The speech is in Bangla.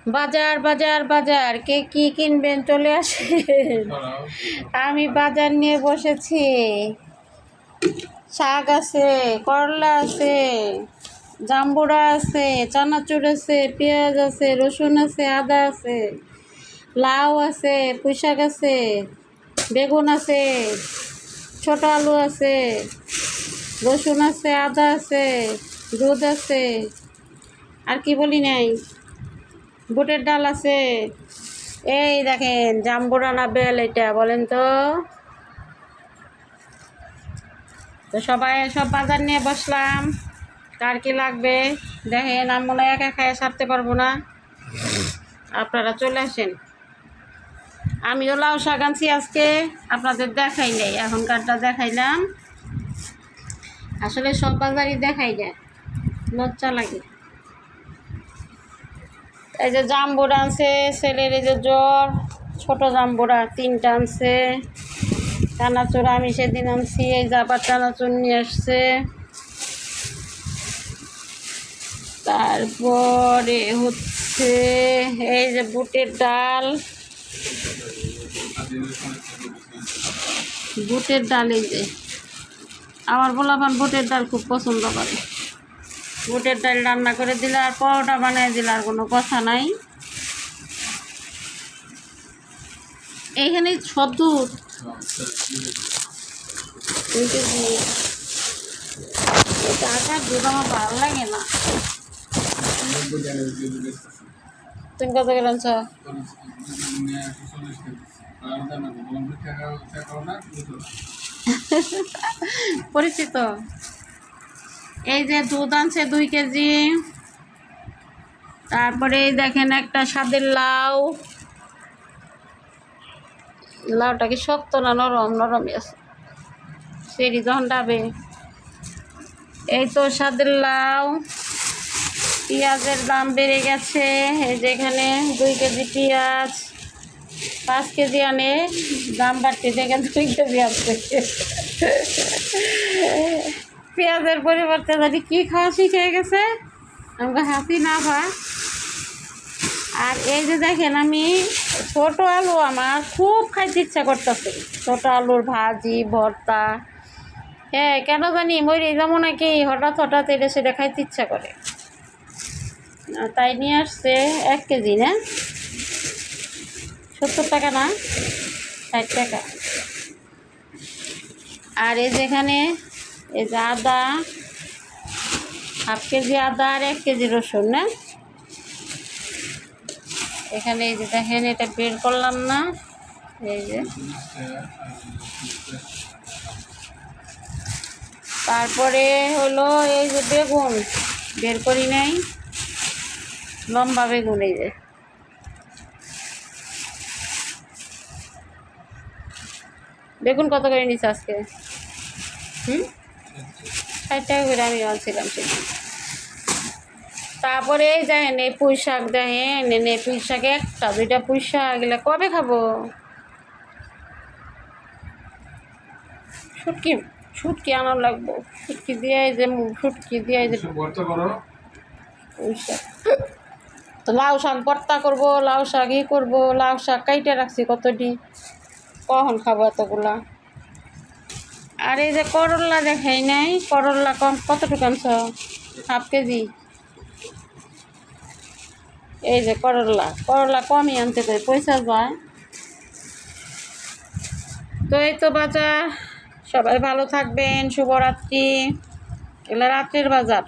বাজার বাজার বাজার, কে কি কিনবেন চলে আসেন। আমি বাজার নিয়ে বসেছি। শাক আছে, করলা আছে, জাম্বুরা আছে, চানাচুর আছে, পেঁয়াজ আছে, রসুন আছে, আদা আছে, লাউ আছে, পুঁই শাক আছে, বেগুন আছে, ছোট আলু আছে, রসুন আছে, আদা আছে, দুধ আছে, আর কি বলি নাই, বুটের ডাল আছে। এই দেখেন জাম্বুরা না বেল এটা বলেন তো। তো সব বাজার নিয়ে বসলাম। কার কি লাগবে দেখেন, আমি মনে হয় একা খায় সারতে পারবো না, আপনারা চলে আসেন। আমিও লাউ শাক আনছি আজকে, আপনাদের দেখাই নাই, এখনকারটা দেখাইলাম। আসলে সব বাজারই দেখাই যায়, লজ্জা লাগে। এই যে জাম্বুরা আনছে ছেলের, এই যে জ্বর, ছোট জাম্বুরা 3টা আনছে। চানাচুর আমি সেদিন আনছি, এই যে আবার চানাচুর নিয়ে আসছে। তারপরে হচ্ছে এই যে বুটের ডাল, এই যে আমার পোলাপান বুটের ডাল খুব পছন্দ করে। বুটের ডাল রান্না করে দিলে আর পরোটা বানিয়ে দিলে আর কোনো কথা নাই। এইখানে সদ্য টাকা দুধ আমার ভালো লাগে না। তুমি কত করে আনছ? পরিচিত। এই যে দুধ আনছে 2 কেজি। তারপরে দেখেন একটা স্বাদের লাউ, লাউটা কি শক্ত না নরম? নরমই আছে, সেরি যখন ডাবে। এই তো স্বাদের লাউ। পেঁয়াজের দাম বেড়ে গেছে, এই যে এখানে 2 কেজি পেঁয়াজ 5 কেজি আনে, দাম বাড়তে দেখেন 2 কেজি আসছে। পেঁয়াজের পরিবর্তে যদি কি খাওয়া শিখে গেছে আমাকে, হাসি না ভা। আর এই যে দেখেন আমি ছোট আলু, আমার খুব খাইতে ইচ্ছা করতেছে, ছোট আলুর ভাজি ভর্তা। হ্যাঁ, কেন জানি মরি যেমন নাকি হঠাৎ এটা সেটা খাইতে ইচ্ছা করে, তাই নিয়ে আসছে 1 কেজি না 70 টাকা না 60 টাকা। আর এই যেখানে এই যে আদা, হাফ কেজি আদা আর 1 কেজি রসুন না। এখানে এই যে দেখেন, এটা বের করলাম না, এই যে। তারপরে হলো এই যে বেগুন, বের করি নাই, লম্বা বেগুন। এই যে বেগুন কত করে নিচ্ছে আজকে? 60 টাকা করে আমি আনছিলাম সেদিন। তারপরে এই দেখেন এই পুঁই শাক, দেখেন এই পুঁই শাক 1টা 2টা পুঁই শাক, এগুলো কবে খাবো? শুটকি আনার লাগবো, শুটকি দিয়ে যে পুঁই শাক। তো লাউ শাক ভর্তা করবো, লাউ শাক করবো, লাউ শাক কাইটে রাখছি কতটি, কখন খাবো এতগুলা। আর এই যে করল্লা দেখাই নাই, করল্লা কতটুকু আনছ? Half KG. এই যে করল্লা কমই আনতে কই, পয়সা যায়। তো এই তো বাজার, সবাই ভালো থাকবেন, শুভরাত্রি। এগুলো রাত্রের বাজার।